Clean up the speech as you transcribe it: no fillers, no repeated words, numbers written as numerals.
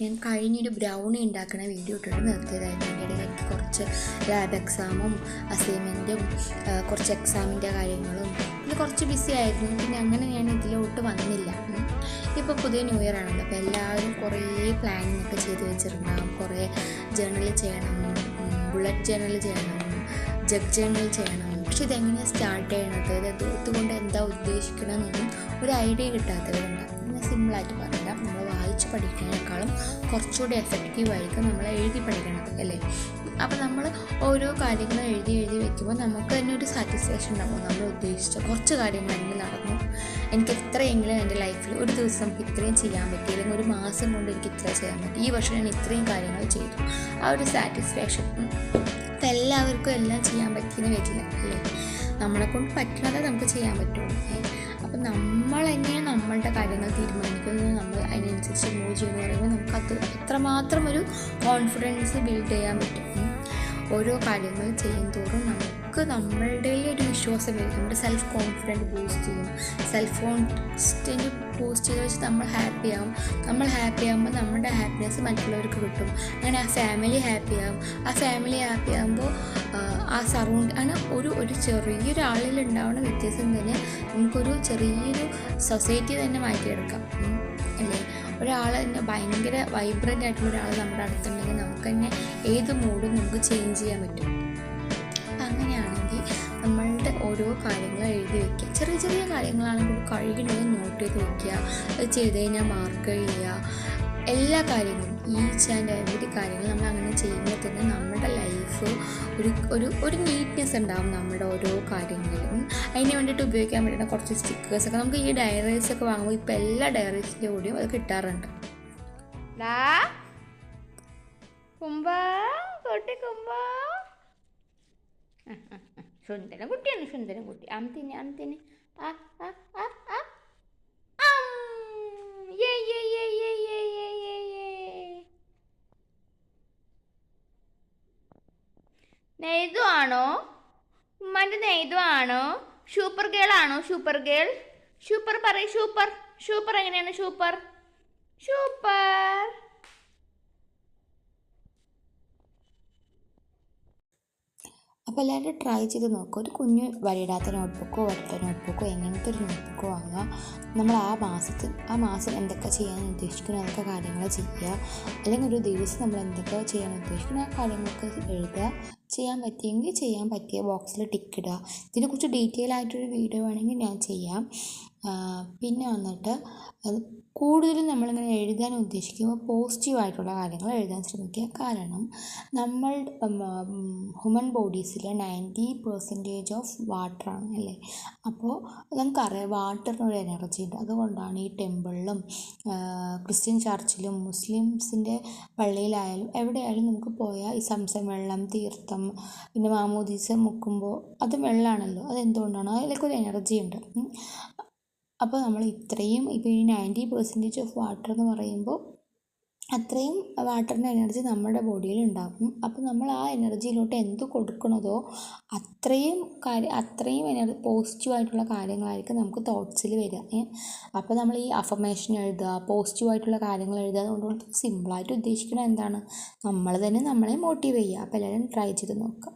ഞാൻ കഴിഞ്ഞൊരു ബ്രൗണി ഉണ്ടാക്കുന്ന വീഡിയോ ഇട്ടിട്ട് നിർത്തിയതായിരുന്നു. എൻ്റെ ഇടയിൽ എനിക്ക് കുറച്ച് ലാബ് എക്സാമും അസൈൻമെൻറ്റും കുറച്ച് എക്സാമിൻ്റെ കാര്യങ്ങളും പിന്നെ കുറച്ച് ബിസി ആയിരുന്നു. പിന്നെ അങ്ങനെ ഞാൻ ഇതിലോട്ട് വന്നില്ല. ഇപ്പോൾ പുതിയ ന്യൂ ഇയർ ആണല്ലോ, അപ്പോൾ എല്ലാവരും കുറേ പ്ലാനിങ് ഒക്കെ ചെയ്ത് വെച്ചിട്ടുണ്ടാകും. കുറേ ജേർണൽ ചെയ്യണം, ബുള്ളറ്റ് ജേർണൽ ചെയ്യണം, ജഗ് ജേർണൽ ചെയ്യണം. പക്ഷെ ഇതെങ്ങനെയാണ് സ്റ്റാർട്ട് ചെയ്യണത്, ഇതുകൊണ്ട് എന്താ ഉദ്ദേശിക്കണമെന്നൊന്നും ഒരു ഐഡിയ കിട്ടാത്തവരുണ്ടാകും. പിന്നെ സിമ്പിളായിട്ട് പറയാം, നമ്മൾ വായിച്ച് പഠിക്കുന്നതിനേക്കാളും കുറച്ചുകൂടി എഫക്റ്റീവായിരിക്കും നമ്മൾ എഴുതി പഠിക്കണത് അല്ലേ. അപ്പോൾ നമ്മൾ ഓരോ കാര്യങ്ങൾ എഴുതി വെക്കുമ്പോൾ നമുക്ക് തന്നെ ഒരു സാറ്റിസ്ഫാക്ഷൻ ഉണ്ടാകും. നമ്മൾ ഉദ്ദേശിച്ച കുറച്ച് കാര്യങ്ങളെങ്കിലും നടന്നു, എനിക്ക് ഇത്രയെങ്കിലും എൻ്റെ ലൈഫിൽ ഒരു ദിവസം നമുക്ക് ഇത്രയും ചെയ്യാൻ പറ്റി, അല്ലെങ്കിൽ ഒരു മാസം കൊണ്ട് എനിക്ക് ഇത്ര ചെയ്യാൻ പറ്റി, ഈ വർഷം ഞാൻ ഇത്രയും കാര്യങ്ങൾ ചെയ്തു, ആ ഒരു സാറ്റിസ്ഫാക്ഷൻ. അപ്പം എല്ലാവർക്കും എല്ലാം ചെയ്യാൻ പറ്റിയെന്ന് വരില്ല അല്ലേ. നമ്മളെ കൊണ്ട് പറ്റുന്നതേ നമുക്ക് ചെയ്യാൻ പറ്റുള്ളൂ. അപ്പം നമ്മൾ തന്നെയാണ് നമ്മളുടെ കാര്യങ്ങൾ തീരുമാനിക്കുന്നത്, നമ്മൾ അതിനനുസരിച്ച് മൂവ് ചെയ്യുമെന്ന് പറയുമ്പോൾ നമുക്കത് എത്രമാത്രം ഒരു കോൺഫിഡൻസ് ബിൽഡ് ചെയ്യാൻ പറ്റും. ഓരോ കാര്യങ്ങൾ ചെയ്യും തോറും നമുക്ക് നമ്മളുടെ ഒരു വിശ്വാസം വരും, നമ്മുടെ സെൽഫ് കോൺഫിഡൻറ്റ് ബൂസ്റ്റ് ചെയ്യും. സെൽഫ് കോൺഫിഡൻറ്റ് ബൂസ്റ്റ് ചെയ്ത് വെച്ച് നമ്മൾ ഹാപ്പി ആകുമ്പോൾ നമ്മുടെ ഹാപ്പിനെസ് മറ്റുള്ളവർക്ക് കിട്ടും. അങ്ങനെ ആ ഫാമിലി ഹാപ്പി ആകുമ്പോൾ ആ സറൗണ്ട് അങ്ങനെ ഒരു ചെറിയൊരാളിൽ ഉണ്ടാവുന്ന വ്യത്യാസം തന്നെ നമുക്കൊരു ചെറിയൊരു സൊസൈറ്റി തന്നെ മാറ്റിയെടുക്കാം അല്ലേ. ഒരാൾ തന്നെ ഭയങ്കര വൈബ്രൻ്റ് ആയിട്ടുള്ള ഒരാൾ നമ്മുടെ അടുത്തുണ്ടെങ്കിൽ നമുക്ക് തന്നെ ഏത് മൂഡും നമുക്ക് ചേഞ്ച് ചെയ്യാൻ പറ്റും. അപ്പം അങ്ങനെയാണെങ്കിൽ നമ്മളുടെ ഓരോ കാര്യങ്ങൾ എഴുതി വയ്ക്കുക. ചെറിയ ചെറിയ കാര്യങ്ങളാണെങ്കിൽ കഴിയുന്നത് നോട്ട് ചെയ്ത് വയ്ക്കുക, അത് ചെയ്ത് കഴിഞ്ഞാൽ മാർക്ക് ചെയ്യുക. എല്ലാ കാര്യങ്ങളും ഈച്ച് ആൻഡ് എവരി കാര്യങ്ങൾ നമ്മൾ അങ്ങനെ ചെയ്യുമ്പോൾ തന്നെ നമ്മുടെ ലൈഫ് ഒരു നീറ്റ്നെസ് ഉണ്ടാകും നമ്മുടെ ഓരോ കാര്യങ്ങളിലും. അതിന് വേണ്ടിയിട്ട് ഉപയോഗിക്കാൻ പറ്റുന്ന കുറച്ച് സ്റ്റിക്കേഴ്സൊക്കെ നമുക്ക് ഈ ഡയറീസൊക്കെ വാങ്ങുമ്പോൾ ഇപ്പോൾ എല്ലാ ഡയറീസിൻ്റെ കൂടെയും അത് കിട്ടാറുണ്ട്. സുന്ദരം കുട്ടി അമ്മത്തിന് നെയ്തു ആണോ ഉമ്മാൻ്റെ? നെയ്തു ആണോ? സൂപ്പർ ഗേൾ ആണോ? സൂപ്പർ പറയ്. സൂപ്പർ എങ്ങനെയാണ്? സൂപ്പർ അപ്പോൾ എല്ലാവരും ട്രൈ ചെയ്ത് നോക്കുക. ഒരു കുഞ്ഞ് വരയിടാത്ത നോട്ട്ബുക്കോ എങ്ങനത്തെ ഒരു നോട്ട്ബുക്കോ വാങ്ങുക. നമ്മൾ ആ മാസം എന്തൊക്കെ ചെയ്യാൻ ഉദ്ദേശിക്കുന്നു അതൊക്കെ കാര്യങ്ങൾ ചെയ്യുക. അല്ലെങ്കിൽ ഒരു ദിവസം നമ്മൾ എന്തൊക്കെ ചെയ്യാൻ ഉദ്ദേശിക്കുന്നു ആ കാര്യങ്ങളൊക്കെ എഴുതുക. ചെയ്യാൻ പറ്റിയെങ്കിൽ ചെയ്യാൻ പറ്റിയ ബോക്സിൽ ടിക്ക് ഇടുക. ഇതിനെക്കുറിച്ച് ഡീറ്റെയിൽ ആയിട്ടൊരു വീഡിയോ വേണമെങ്കിൽ ഞാൻ ചെയ്യാം. പിന്നെ വന്നിട്ട് കൂടുതലും നമ്മളിങ്ങനെ എഴുതാൻ ഉദ്ദേശിക്കുമ്പോൾ പോസിറ്റീവായിട്ടുള്ള കാര്യങ്ങൾ എഴുതാൻ ശ്രമിക്കുക. കാരണം നമ്മൾ ഹ്യൂമൻ ബോഡീസിൽ 90% ഓഫ് വാട്ടറാണ് അല്ലേ. അപ്പോൾ നമുക്കറിയാം വാട്ടറിനൊരു എനർജി ഉണ്ട്. അതുകൊണ്ടാണ് ഈ ടെമ്പിളിലും ക്രിസ്ത്യൻ ചർച്ചിലും മുസ്ലിംസിൻ്റെ പള്ളിയിലായാലും എവിടെയായാലും നമുക്ക് പോയാൽ ഈ സംസം വെള്ളം, തീർത്ഥം, പിന്നെ മാമോദീസ മുക്കുമ്പോൾ അത് വെള്ളമാണല്ലോ. അതെന്തുകൊണ്ടാണ്? അതിലൊക്കെ ഒരു എനർജി ഉണ്ട്. അപ്പോൾ നമ്മൾ ഇത്രയും ഇപ്പോൾ ഈ 90% ഓഫ് വാട്ടർ എന്ന് പറയുമ്പോൾ അത്രയും വാട്ടറിൻ്റെ എനർജി നമ്മുടെ ബോഡിയിൽ ഉണ്ടാകും. അപ്പോൾ നമ്മൾ ആ എനർജിയിലോട്ട് എന്ത് കൊടുക്കണതോ അത്രയും പോസിറ്റീവായിട്ടുള്ള കാര്യങ്ങളായിരിക്കും നമുക്ക് തോട്ട്സിൽ വരിക. അപ്പോൾ നമ്മൾ ഈ അഫർമേഷൻ എഴുതുക, പോസിറ്റീവായിട്ടുള്ള കാര്യങ്ങൾ എഴുതുക. അതുകൊണ്ട് സിമ്പിളായിട്ട് ഉദ്ദേശിക്കുന്നത് എന്താണ്? നമ്മൾ തന്നെ നമ്മളെ മോട്ടിവേറ്റ് ചെയ്യുക. അപ്പോൾ എല്ലാവരും ട്രൈ ചെയ്ത് നോക്കുക.